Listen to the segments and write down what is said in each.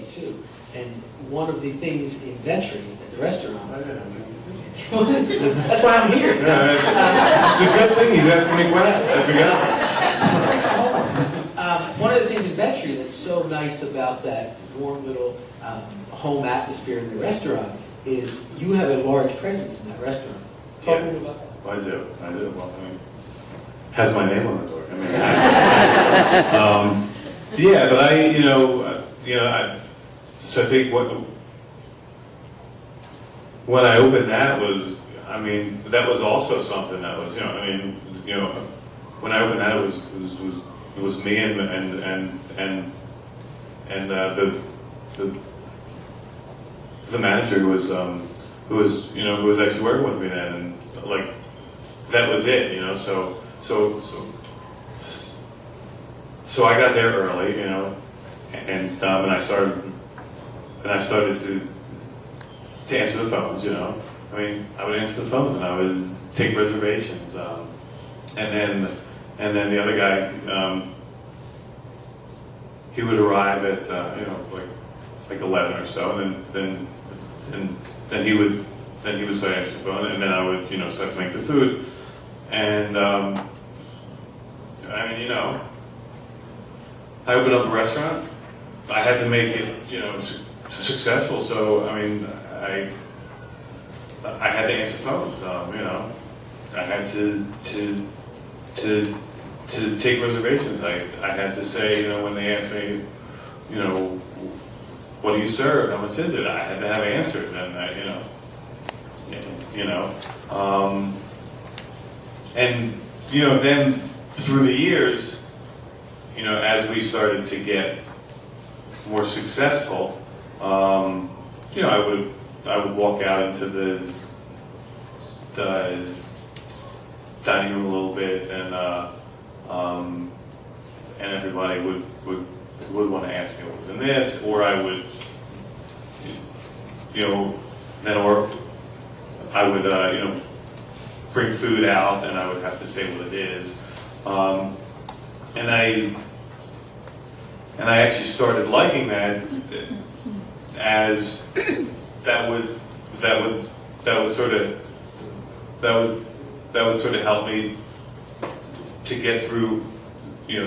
too. And one of the things in venturing at the restaurant, that's why I'm here. It's a good thing he's asking me questions. I forgot. One of the things in venturing that's so nice about that warm little home atmosphere in the restaurant is you have a large presence in that restaurant. Talk a little about that. I do. Well, I mean, has my name on the door. I mean, yeah, but so I think when I opened that was, I mean, that was also something that was, when I opened that it was me and the manager who was actually working with me then, and like that was it, so I got there early, and I started to answer the phones, I mean, I would answer the phones and I would take reservations, and then the other guy, he would arrive at like 11 or so, and then he would start answering the phone, and then I would start to make the food, and I mean, I opened up a restaurant. I had to make it successful, so I mean, I had to answer phones. I had to take reservations. I had to say, when they asked me, what do you serve? How much is it? I had to have answers, and then through the years, as we started to get more successful, I would walk out into the dining room a little bit, and everybody would want to ask me what was in this, or I would, I would, bring food out, and I would have to say what it is, and I actually started liking that, as that would sort of help me to get through, the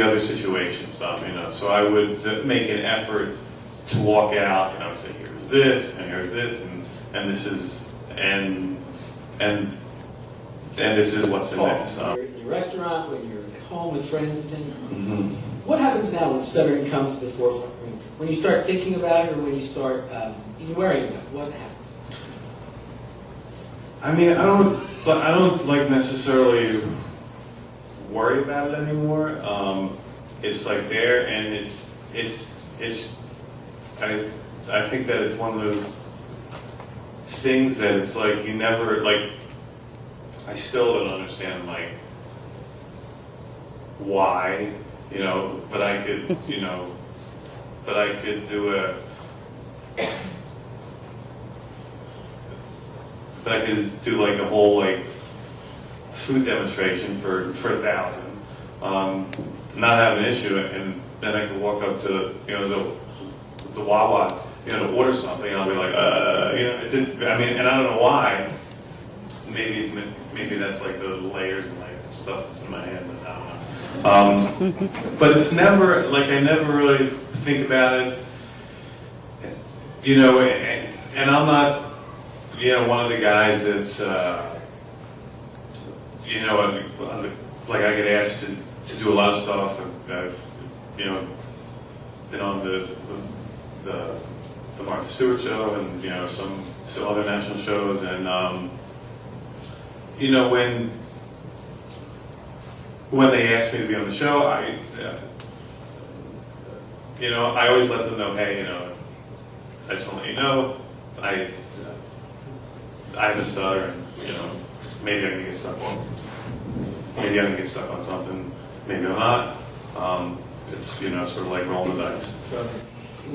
other situations, So I would make an effort to walk out, and I would say, here's this, and here's this, and this is, and this is what's in this. You're in your restaurant, when you're at home with friends and things. Mm-hmm. What happens now when stuttering comes to the forefront? I mean, when you start thinking about it, or when you start even worrying about it, what happens? I mean, I don't like necessarily worry about it anymore. It's like there, and I think that it's one of those things that it's like you never, like, I still don't understand, like, why, but I could, but I could do like a whole, like, food demonstration for 1,000, not have an issue, and then I could walk up to, the Wawa, to order something, and I'll be like, it didn't, I mean, and I don't know why. Maybe that's like the layers and like stuff that's in my head, but I don't know. But it's never, like, I never really think about it, and I'm not, one of the guys that's, like I get asked to do a lot of stuff, been on the Martha Stewart show, and some other national shows, and when they ask me to be on the show, I always let them know, hey, I just want to let you know, I have a stutter, and maybe I can get stuck on. Maybe I can get stuck on something. Maybe I'm not. It's sort of like rolling the dice. From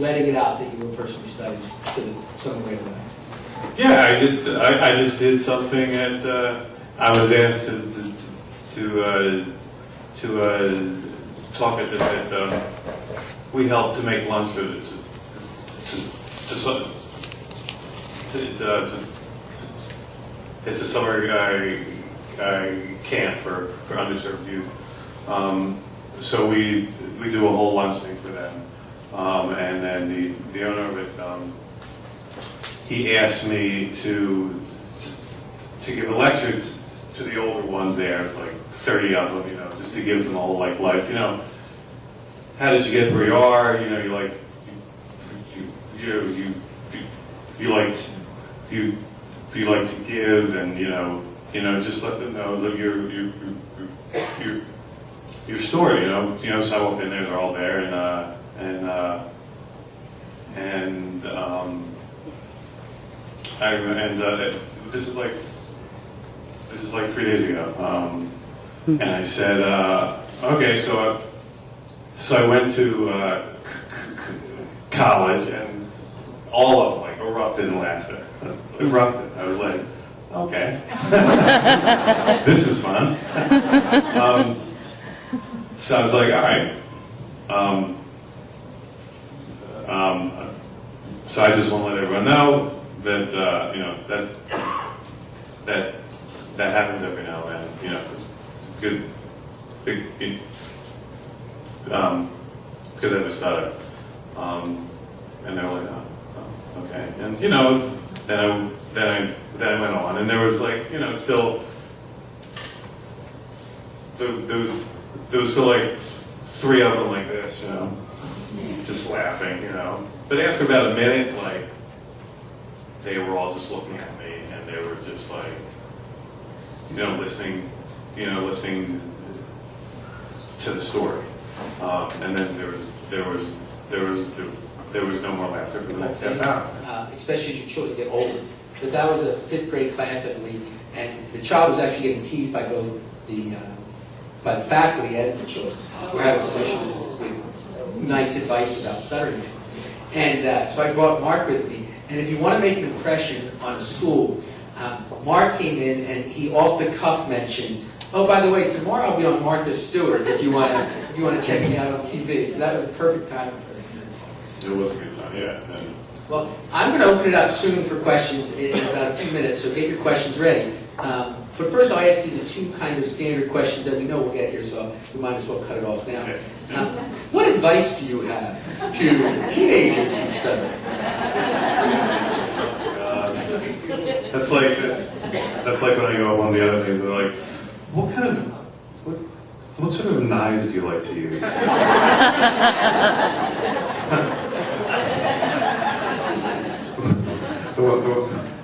letting it out that you were a person who studies to some way of life. Yeah, I did. I just did something, and I was asked to talk at we helped to make lunch for the, it's a summer camp for underserved youth. So we do a whole lunch thing for them. And then the owner of it, he asked me to give a lecture to the older ones there. It's like 30 of them, you know, just to give them all like life, you know. How did you get where you are? You know, you like to give, and you know, just let them know that your story, you know. So I walked in there, they're all there, this is like 3 days ago, and I said, okay, so I went to college, and all of them like erupted in laughter. Erupted. I was like, okay, this is fun. So I was like, all right. So I just want to let everyone know that you know that happens every now and then. You know, it's good, big, because I just stutter. And they were like, oh, okay. And you know, then I went on, and there was like, you know, still there was still like 3 of them like this, you know, just laughing, you know. But after about a minute, like, they were all just looking at me, and they were just like, you know, listening to the story. And then there was no more laughter for the next half hour. Especially as your children get older. But that was a 5th grade class, I believe, and the child was actually getting teased by both the faculty and the children who were having some issues with nice advice about stuttering. And so I brought Mark with me. And if you want to make an impression on a school, Mark came in and he off the cuff mentioned, oh, by the way, tomorrow I'll be on Martha Stewart if you want to check me out on TV. So that was a perfect time for us. It was a good time, yeah. Well, I'm going to open it up soon for questions in about a few minutes, so get your questions ready. But first I'll ask you the 2 kind of standard questions that we know we'll get here, so we might as well cut it off now. Okay. What advice do you have to teenagers who stutter? That's like when I go up on the other things, they're like, what sort of knives do you like to use?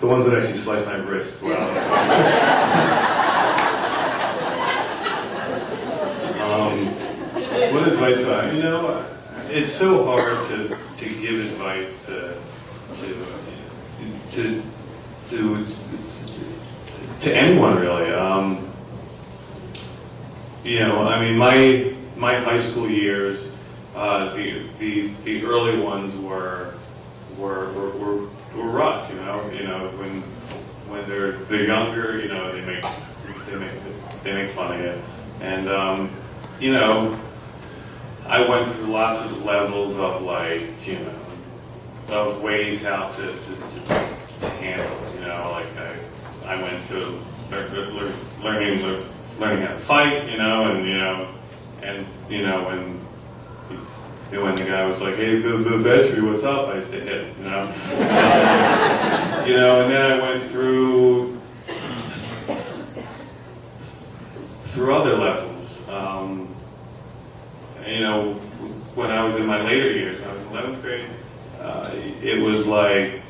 The ones that actually slice my wrist. Wow. What advice do I? You know, it's so hard to give advice to anyone really. You know, I mean, my high school years, the early ones were rough. You know, when they're younger, you know, they make fun of you, and you know, I went through lots of levels of like, you know, of ways how to handle it. You know, like I went to learning how to fight. You know, and when the guy was like, "Hey, the veteran, what's up?" I said, "You know," you know, and then I went through other levels. You know, when I was in my later years, when I was in 11th grade, it was like,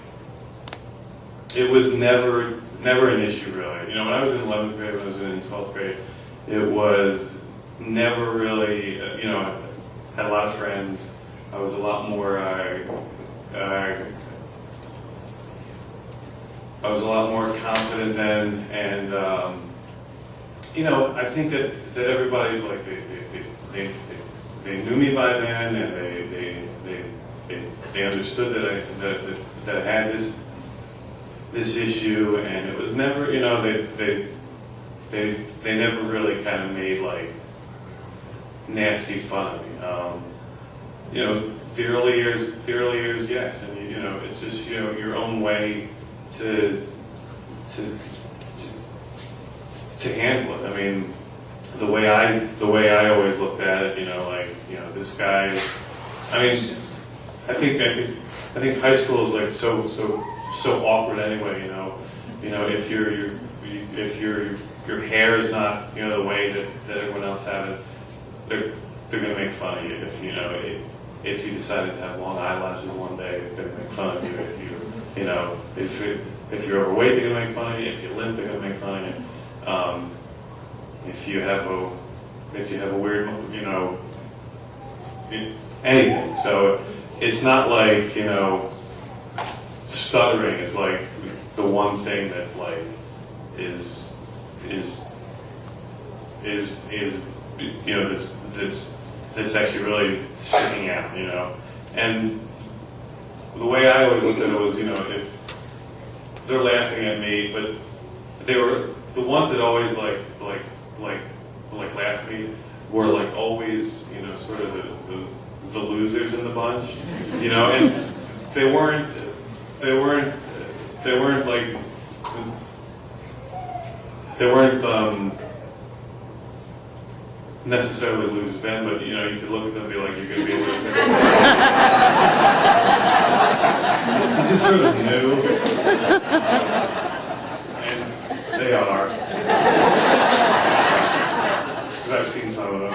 it was never an issue really. You know, when I was in 11th grade, when I was in 12th grade, it was never really, you know, I had a lot of friends. I was a lot more, I was a lot more confident then, and you know, I think that everybody, like, they knew me by then, and they understood that I had this issue, and it was never, you know, they never really kind of made like nasty fun of me. you know, the early years, yes, and you know, it's just, you know, your own way to handle it. I mean, the way I always looked at it, you know, like, you know, this guy. I mean, I think high school is like so awkward anyway. You know, if your hair is not, you know, the way that everyone else have it, they're gonna make fun of you. If you know, if you decided to have long eyelashes one day, they're gonna make fun of you. If you're overweight, they're gonna make fun of you. If you're limp, they're gonna make fun of you. If you have a weird, you know, anything. So it's not like, you know, stuttering is like the one thing that like is you know, that's actually really sticking out, you know. And the way I always looked at it was, you know, if they're laughing at me, but they were the ones that always like laughed at me were like always, you know, sort of the losers in the bunch, you know, and they weren't necessarily losers then, but you know, you could look at them and be like, you're going to be a loser. You just sort of knew, and they are. Because I've seen some of them.